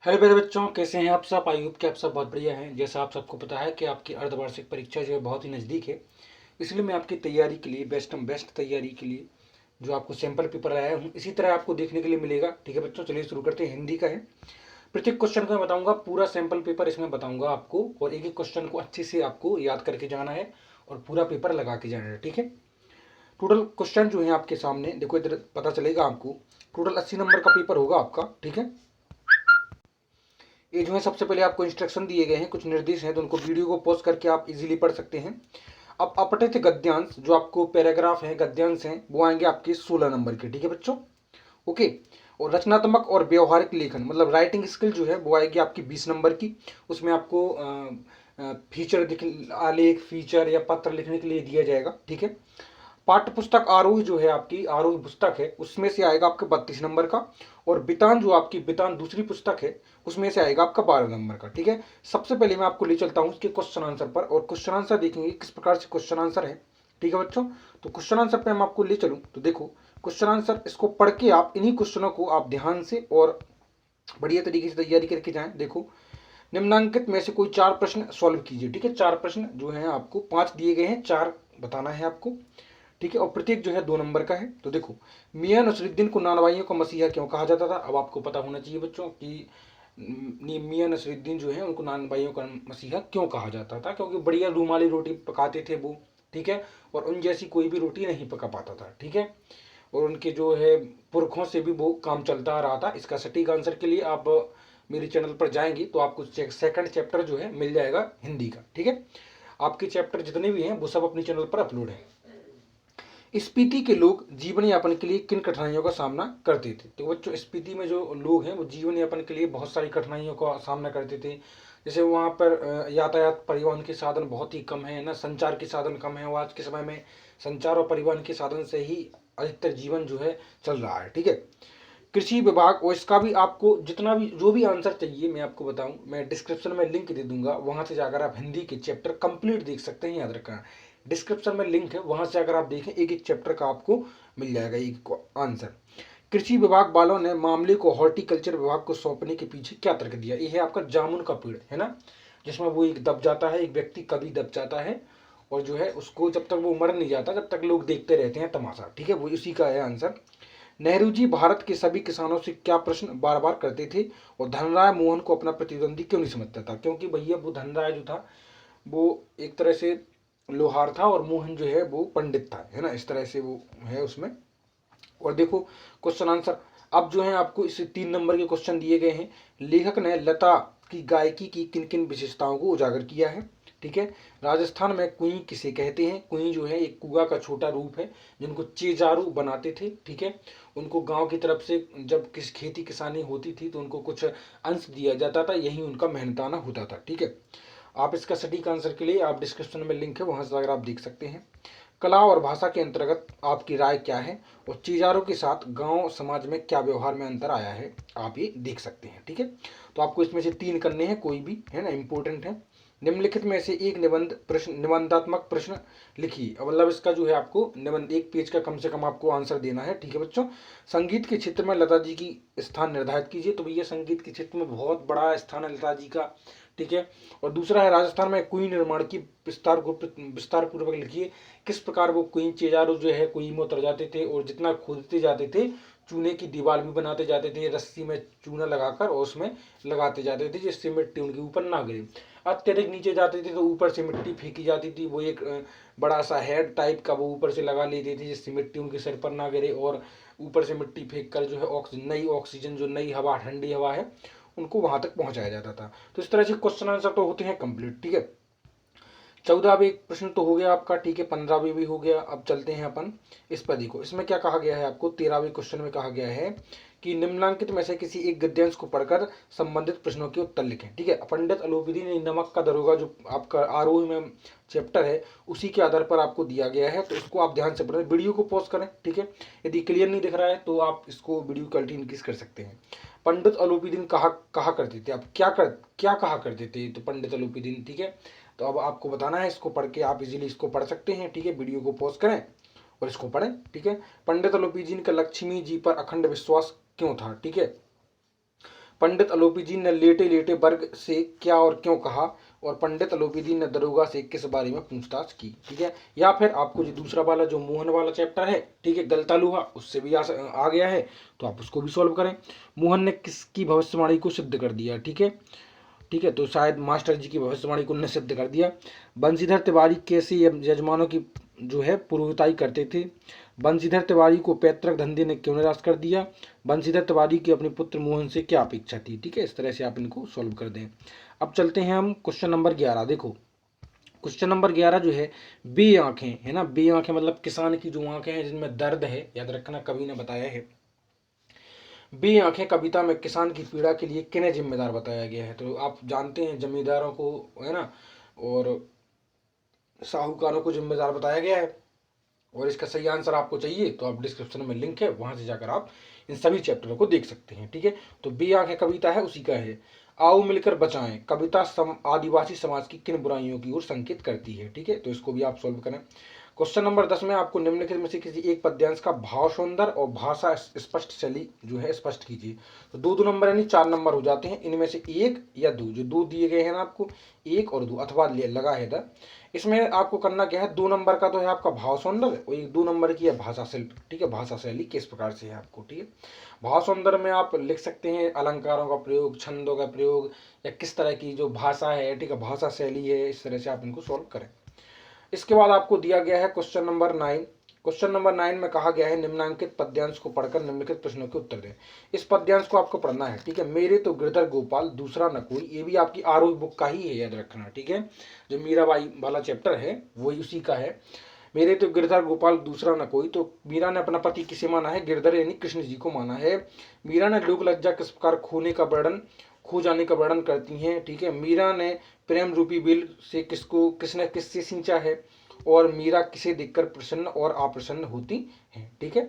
Hello मेरे बच्चों, कैसे हैं आप सब। आई होप कि आप सब बहुत बढ़िया हैं। जैसा आप सबको पता है कि आपकी अर्धवार्षिक परीक्षा जो है बहुत ही नज़दीक है, इसलिए मैं आपकी तैयारी के लिए बेस्ट तैयारी के लिए जो आपको सैंपल पेपर लाया हूँ, इसी तरह आपको देखने के लिए मिलेगा। ठीक है बच्चों, चलिए शुरू करते हैं। हिंदी का है। प्रत्येक क्वेश्चन को मैं बताऊंगा, पूरा सैंपल पेपर इसमें बताऊंगा आपको, और एक एक क्वेश्चन को अच्छे से आपको याद करके जाना है और पूरा पेपर लगा के जाना है। ठीक है। टोटल क्वेश्चन जो है आपके सामने देखो, इधर पता चलेगा आपको। टोटल 80 नंबर का पेपर होगा आपका। ठीक है। ये जो है सबसे पहले आपको इंस्ट्रक्शन दिए गए हैं, कुछ निर्देश हैं, तो उनको वीडियो को पॉज करके आप इजीली पढ़ सकते हैं। अब अपठित गद्यांश जो आपको पैराग्राफ है, गद्यांश हैं, वो आएंगे आपके 16 नंबर के। ठीक है बच्चों। ओके। और रचनात्मक और व्यवहारिक लेखन मतलब राइटिंग स्किल जो है वो आएगी आपकी 20 नंबर की। उसमें आपको फीचर आलेख फीचर या पत्र लिखने के लिए दिया जाएगा। ठीक है। पाठ्य पुस्तक आरोही जो है आपकी आरोही पुस्तक है, उसमें से आएगा आपका 32 नंबर का। और बितान जो आपकी बितान दूसरी पुस्तक है, उसमें से आएगा आपका 12 नंबर का। ठीक है। सबसे पहले मैं आपको ले चलता हूँ उसके क्वेश्चन आंसर पर, और क्वेश्चन आंसर देखेंगे किस प्रकार से क्वेश्चन आंसर है। ठीक है बच्चों। तो क्वेश्चन आंसर पे हम आपको ले चलूँ तो देखो, क्वेश्चन आंसर इसको पढ़ के आप इन्हीं क्वेश्चनों को आप ध्यान से और बढ़िया तरीके से तैयारी करके जाएं। देखो, निम्नांकित में से कोई 4 प्रश्न सॉल्व कीजिए। ठीक है। 4 प्रश्न जो है आपको, 5 दिए गए हैं, 4 बताना है आपको। ठीक है। और प्रत्येक जो है 2 नंबर का है। तो देखो, मियां नसरुद्दीन को नानवाइयों का मसीहा क्यों कहा जाता था। अब आपको पता होना चाहिए बच्चों कि मियां नसरुद्दीन जो है उनको नानवाइयों का मसीहा क्यों कहा जाता था, क्योंकि बढ़िया रूमाली रोटी पकाते थे वो। ठीक है। और उन जैसी कोई भी रोटी नहीं पका पाता था। ठीक है। और उनके जो है पुरखों से भी वो काम चलता आ रहा था। इसका सटीक आंसर के लिए आप मेरे चैनल पर जाएंगे तो आपको सेकंड चैप्टर जो है मिल जाएगा हिंदी का। ठीक है। आपके चैप्टर जितने भी हैं वो सब अपने चैनल पर अपलोड है। स्पीति के लोग जीवन यापन के लिए किन कठिनाइयों का सामना करते थे। तो बच्चों, स्पीति में जो लोग हैं वो जीवन यापन के लिए बहुत सारी कठिनाइयों का सामना करते थे। जैसे वहाँ पर यातायात परिवहन के साधन बहुत ही कम है ना, संचार के साधन कम है। और आज के समय में संचार और परिवहन के साधन से ही अधिकतर जीवन जो है चल रहा है। ठीक है। कृषि विभाग, और इसका भी आपको जितना भी जो भी आंसर चाहिए मैं आपको बताऊं, मैं डिस्क्रिप्शन में लिंक दे दूंगा, वहां से जाकर आप हिंदी के चैप्टर कंप्लीट देख सकते हैं। याद रखना, डिस्क्रिप्शन में लिंक है, वहां से अगर आप देखें एक एक चैप्टर का आपको मिल जाएगा एक आंसर। कृषि विभाग वालों ने मामले को हॉर्टिकल्चर विभाग को सौंपने के पीछे क्या तर्क दिया। ये है आपका जामुन का पेड़ है ना, जिसमें वो एक दब जाता है, एक व्यक्ति कभी दब जाता है, और जो है उसको जब तक वो मर नहीं जाता जब तक लोग देखते रहते हैं तमाशा। ठीक है। वो इसी का है आंसर। नेहरू जी भारत के सभी किसानों से क्या प्रश्न बार बार करते थे, और धनराय मोहन को अपना प्रतिद्वंदी क्यों नहीं समझता था। क्योंकि भैया वो धनराय जो था वो एक तरह से लोहार था, और मोहन जो है वो पंडित था, है ना, इस तरह से वो है उसमें। और देखो क्वेश्चन आंसर अब जो है आपको इस 3 नंबर के क्वेश्चन दिए गए हैं। लेखक ने लता की गायकी की किन किन विशेषताओं को उजागर किया है। ठीक है। राजस्थान में कुई किसे कहते हैं। कुई जो है एक कुआ का छोटा रूप है, जिनको चेजारू बनाते थे। ठीक है। उनको गांव की तरफ से जब किस खेती किसानी होती थी तो उनको कुछ अंश दिया जाता था, यही उनका मेहनताना होता था। ठीक है। आप इसका सटीक आंसर के लिए आप डिस्क्रिप्शन में लिंक है, वहां से अगर आप देख सकते हैं। कला और भाषा के अंतर्गत आपकी राय क्या है, और चीजारों के साथ गांव समाज में क्या व्यवहार में अंतर आया है, आप ये देख सकते हैं। ठीक है। तो आपको इसमें से 3 करने हैं, कोई भी है ना, इंपॉर्टेंट है। निम्नलिखित में से एक निबंधात्मक प्रश्न लिखिए। मतलब इसका जो है आपको निबंध 1 पेज का कम से कम आपको आंसर देना है। ठीक है बच्चों। संगीत के क्षेत्र में लता जी की स्थान निर्धारित कीजिए। तो भैया संगीत के क्षेत्र में बहुत बड़ा स्थान है लता जी का। ठीक है। और दूसरा है राजस्थान में कुई निर्माण की विस्तार पूर्वक लिखिए। किस प्रकार वो क्वीन चेजारो जो है कुई में उतर जाते थे, और जितना खोदते जाते थे चूने की दीवार भी बनाते जाते थे, रस्सी में चूना लगाकर और उसमें लगाते जाते थे, जिससे मिट्टी उनके ऊपर ना गिरे। अत्यधिक नीचे जाते थे तो ऊपर से मिट्टी फेंकी जाती थी, वो एक बड़ा सा हेड टाइप का वो ऊपर से लगा लेते थे, जिससे मिट्टी उनके सिर पर ना गिरे, और ऊपर से मिट्टी फेंक कर जो है नई ऑक्सीजन जो नई हवा ठंडी हवा है उनको वहां तक पहुंचाया जाता था। तो इस तरह से क्वेश्चन आंसर तो होते हैं कंप्लीट। ठीक है। 14वां प्रश्न तो हो गया आपका। ठीक है। 15वां भी हो गया। अब चलते हैं अपन इस पर। देखो इसमें क्या कहा गया है आपको, 13वें क्वेश्चन में कहा गया है कि निम्नलिखित में से किसी एक गद्यांश को पढ़कर संबंधित प्रश्नों के उत्तर लिखें। ठीक है। पंडित अलोपीदी ने नमक का दरोगा जो आपका आरोही में चैप्टर है उसी के आधार पर आपको दिया गया है, तो इसको आप ध्यान से पढ़ें। वीडियो को पॉज करें। ठीक है। यदि क्लियर नहीं दिख रहा है तो आप इसको वीडियो क्वालिटी इंक्रीज कर सकते हैं। पंडित अलोपीदीन कहा करते थे। अब क्या कहा करते थे तो पंडित अलोपीदीन। ठीक है। तो अब आपको बताना है, इसको पढ़ के आप इजीली इसको पढ़ सकते हैं। ठीक है। वीडियो को पॉज करें और इसको पढ़ें। ठीक है। पंडित अलोपीदीन का लक्ष्मी जी पर अखंड विश्वास क्यों था। ठीक है। पंडित अलोपी जी ने लेटे लेटे वर्ग से क्या और क्यों कहा, और पंडित अलोपी जी ने दरोगा से किस बारे में पूछताछ की। ठीक है, या फिर आपको जो दूसरा वाला जो मोहन वाला चैप्टर है, ठीक है, गलतालुहा, उससे भी आ गया है, तो आप उसको भी सॉल्व करें। मोहन ने किसकी भविष्यवाणी को सिद्ध कर दिया। ठीक है, ठीक है, तो शायद मास्टर जी की भविष्यवाणी को उन्होंने सिद्ध कर दिया। बंशीधर तिवारी कैसे यजमानों की जो है पूर्वताई करते थे। बंशीधर तिवारी को पैतृक धंधे ने क्यों निराश कर दिया। बंशीधर तिवारी की अपने पुत्र मोहन से क्या अपेक्षा थी। ठीक है, इस तरह से आप इनको सॉल्व कर दें। अब चलते हैं हम क्वेश्चन नंबर 11। देखो क्वेश्चन नंबर 11 जो है, बे आंखें है ना, बे आंखें मतलब किसान की जो आंखें हैं जिनमें दर्द है, याद रखना कवि ने बताया है। बे आंखें कविता में किसान की पीड़ा के लिए किन्हें जिम्मेदार बताया गया है। तो आप जानते हैं जमींदारों को, है ना, और साहूकारों को जिम्मेदार बताया गया है। और इसका सही आंसर आपको चाहिए तो आप डिस्क्रिप्शन में लिंक है, वहां से जाकर आप इन सभी चैप्टरों को देख सकते हैं। ठीक है, तो बे आंखें कविता है उसी का है। आओ मिलकर बचाएं कविता आदिवासी समाज की किन बुराइयों की ओर संकेत करती है। ठीक है, तो इसको भी आप सोल्व करें। क्वेश्चन नंबर 10 में आपको निम्नलिखित में से किसी एक पद्यांश का भाव सौंदर्य और भाषा स्पष्ट शैली जो है स्पष्ट कीजिए। तो दो दो नंबर यानी 4 नंबर हो जाते हैं, इनमें से एक या दो, जो दो दिए गए हैं ना आपको, एक और दो अथवा लगा है द, इसमें आपको करना क्या है, 2 नंबर का तो है आपका भाव सौंदर्य और एक 2 नंबर की है भाषा शिल्प। ठीक है, भाषा शैली किस प्रकार से है आपको। ठीक है, भाव सौंदर्य में आप लिख सकते हैं अलंकारों का प्रयोग, छंदों का प्रयोग, या किस तरह की जो भाषा है, ठीक है, भाषा शैली है, इस तरह से आप इनको सॉल्व करें। इसके बाद आपको दिया गया है क्वेश्चन नंबर 9। क्वेश्चन नंबर 9 में कहा गया है निम्नांकित पद्यांश को पढ़कर निम्नलिखित प्रश्नों के उत्तर दें। इस पद्यांश को आपको पढ़ना है। ठीक है, मेरे तो गिरधर गोपाल दूसरा न कोई, ये भी आपकी आरोही बुक का ही है, याद रखना। ठीक है, जो मीराबाई वाला चैप्टर है वही उसी का है। मेरे तो गिरधर गोपाल दूसरा न कोई, तो मीरा ने अपना पति किसे माना है, गिरधर यानी कृष्ण जी को माना है। मीरा ने लोक लज्जा किस प्रकार खोने का वर्णन, खो जाने का वर्णन करती हैं। ठीक है, मीरा ने प्रेम रूपी बिल से किसने किससे सींचा है, और मीरा किसे देखकर प्रसन्न और अप्रसन्न होती हैं। ठीक है,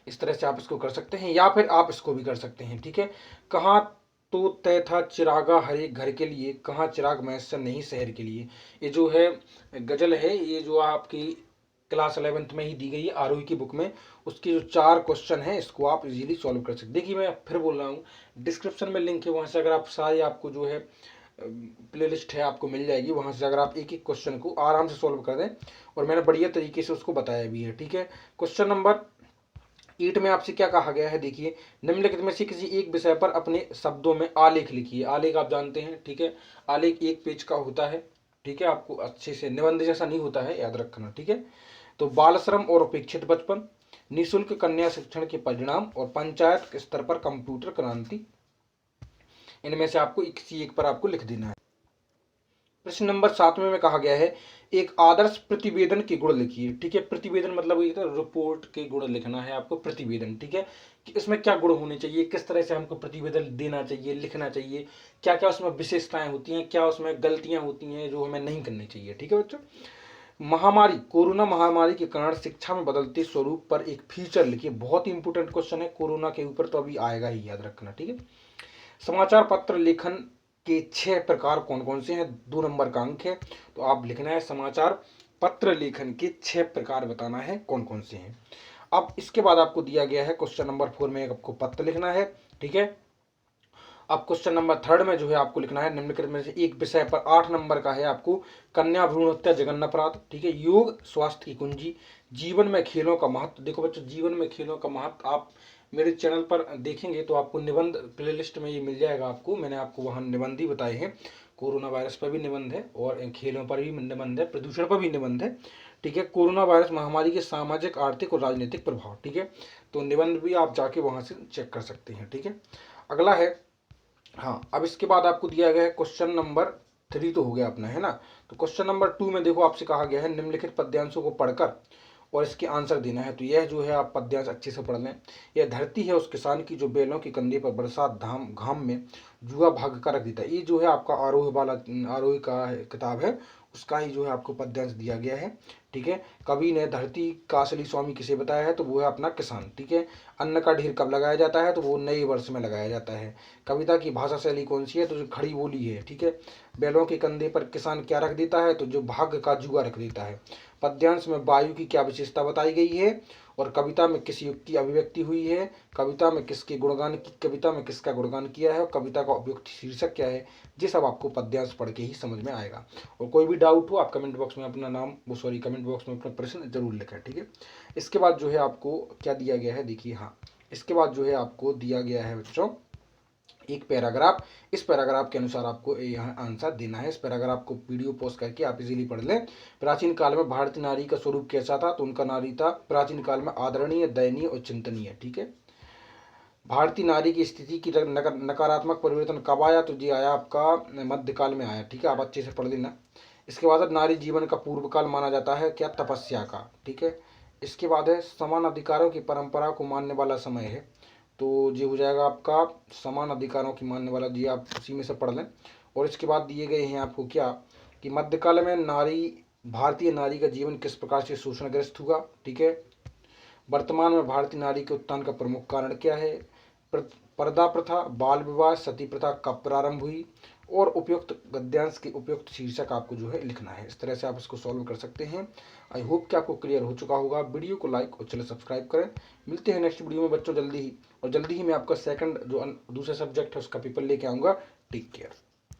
इस तरह से आप इसको कर सकते हैं, या फिर आप इसको भी कर सकते हैं। ठीक है, कहाँ तो तय था चिरागा हर एक घर के लिए, कहाँ चिराग मैसर नहीं शहर के लिए। ये जो है गजल है, ये जो आपकी क्लास 11th में ही दी गई है आरोही की बुक में, उसके जो 4 क्वेश्चन हैं इसको आप इजीली सॉल्व कर सकते। देखिए मैं फिर बोल रहा हूँ, डिस्क्रिप्शन में लिंक है, वहाँ से अगर आप सारे आपको जो है प्लेलिस्ट है आपको मिल जाएगी, वहाँ से अगर आप एक एक क्वेश्चन को आराम से सॉल्व कर दें, और मैंने बढ़िया तरीके से उसको बताया भी है। ठीक है, क्वेश्चन नंबर 8 में आपसे क्या कहा गया है, देखिए निम्नलिखित में से किसी एक विषय पर अपने शब्दों में आलेख लिखिए। आलेख आप जानते हैं। ठीक है, आलेख 1 पेज का होता है। ठीक है, आपको अच्छे से निबंध जैसा नहीं होता है, याद रखना। ठीक है, तो बाल श्रम और उपेक्षित बचपन, निःशुल्क कन्या शिक्षण के परिणाम, और पंचायत स्तर पर कंप्यूटर क्रांति, इनमें से आपको किसी एक पर आपको लिख देना है। प्रश्न नंबर 7 में कहा गया है एक आदर्श प्रतिवेदन के गुण लिखिए। ठीक है, प्रतिवेदन मतलब ये रिपोर्ट के गुण लिखना है आपको, प्रतिवेदन। ठीक है, कि इसमें क्या गुण होने चाहिए, किस तरह से हमको प्रतिवेदन देना चाहिए, लिखना चाहिए, क्या क्या उसमें विशेषताएं होती हैं, क्या उसमें गलतियां होती हैं जो हमें नहीं करनी चाहिए। ठीक है बच्चों, महामारी, कोरोना महामारी के कारण शिक्षा में बदलते स्वरूप पर एक फीचर लिखिए। बहुत ही इंपोर्टेंट क्वेश्चन है, कोरोना के ऊपर तो अभी आएगा ही, याद रखना। ठीक है, समाचार पत्र लेखन के 6 प्रकार कौन कौन से हैं, 2 नंबर का अंक है, तो आप लिखना है समाचार पत्र लेखन के 6 प्रकार बताना है कौन कौन से हैं। अब इसके बाद आपको दिया गया है क्वेश्चन नंबर 4 में आपको पत्र लिखना है। ठीक है, अब क्वेश्चन नंबर 3 में जो है आपको लिखना है निम्नलिखित में से एक विषय पर 8 नंबर का है आपको, कन्या भ्रूण हत्या जघन्य अपराध। ठीक है, योग स्वास्थ्य की कुंजी, जीवन में खेलों का महत्व। देखो बच्चों, जीवन में खेलों का महत्व आप मेरे चैनल पर देखेंगे तो आपको निबंध प्लेलिस्ट में ये मिल जाएगा आपको, मैंने आपको वहाँ निबंध ही बताए हैं। कोरोना वायरस पर भी निबंध है, और खेलों पर भी निबंध है, प्रदूषण पर भी निबंध है। ठीक है, कोरोना वायरस महामारी के सामाजिक, आर्थिक और राजनीतिक प्रभाव। ठीक है, तो निबंध भी आप जाके वहाँ से चेक कर सकते हैं। ठीक है, अगला है, हाँ, अब इसके बाद आपको दिया गया है क्वेश्चन नंबर 3 तो हो गया अपना, है ना। तो क्वेश्चन नंबर 2 में देखो आपसे कहा गया है निम्नलिखित पद्यांशों को पढ़कर और इसके आंसर देना है। तो यह जो है आप पद्यांश अच्छे से पढ़ लें। यह धरती है उस किसान की जो बैलों के कंधे पर बरसात धाम घाम में जुआ भाग कर रख देता है। ये जो है आपका आरोह वाला, आरोही का किताब है, उसका ही जो है आपको पद्यांश दिया गया है। ठीक है, कवि ने धरती का असली स्वामी किसे बताया है, तो वो है अपना किसान। ठीक है, अन्न का ढेर कब लगाया जाता है, तो वो नए वर्ष में लगाया जाता है। कविता की भाषा शैली कौन सी है, तो जो खड़ी बोली है। ठीक है, बैलों के कंधे पर किसान क्या रख देता है, तो जो भाग्य का जुआ रख देता है। पद्यांश में वायु की क्या विशेषता बताई गई है, और कविता में किस युग की अभिव्यक्ति हुई है, कविता में किसके गुणगान की, कविता में किसका गुणगान किया है और कविता का उपयुक्त शीर्षक क्या है, ये सब आपको पद्यांश पढ़ के ही समझ में आएगा। और कोई भी डाउट हो आप कमेंट बॉक्स में अपना नाम कमेंट बॉक्स में अपना प्रश्न जरूर लिखें, ठीक है। इसके बाद जो है आपको क्या दिया गया है, देखिए हाँ, इसके बाद जो है आपको दिया गया है बच्चों एक पैराग्राफ। इस पैराग्राफ के अनुसार आपको यहाँ आंसर देना है। इस पैराग्राफ को वीडियो पोस्ट करके आप इजीली पढ़ लें। प्राचीन काल में भारतीय नारी का स्वरूप कैसा था, तो उनका नारी था प्राचीन काल में आदरणीय, दयनीय और चिंतनीय, ठीक है। भारतीय नारी की स्थिति की नकारात्मक परिवर्तन कब आया, तो ये आया आपका मध्यकाल में आया, ठीक है, आप अच्छे से पढ़ लेना। इसके बाद नारी जीवन का पूर्व काल माना जाता है क्या, तपस्या का, ठीक है। इसके बाद है समान अधिकारों की परंपरा को मानने वाला समय है, तो ये हो जाएगा आपका समान अधिकारों की मानने वाला, जी आप उसी में से पढ़ लें। और इसके बाद दिए गए हैं आपको क्या कि मध्यकाल में भारतीय नारी का जीवन किस प्रकार से शोषणग्रस्त हुआ, ठीक है। वर्तमान में भारतीय नारी के उत्थान का प्रमुख कारण क्या है, पर्दा प्रथा, बाल विवाह, सती प्रथा कब प्रारंभ हुई, और उपयुक्त गद्यांश के उपयुक्त शीर्षक आपको जो है लिखना है। इस तरह से आप इसको सॉल्व कर सकते हैं। आई होप कि आपको क्लियर हो चुका होगा। वीडियो को लाइक और चैनल सब्सक्राइब करें। मिलते हैं नेक्स्ट वीडियो में बच्चों जल्दी ही, और जल्दी ही मैं आपका सेकंड जो दूसरा सब्जेक्ट है उसका पेपर लेके आऊँगा। Take care.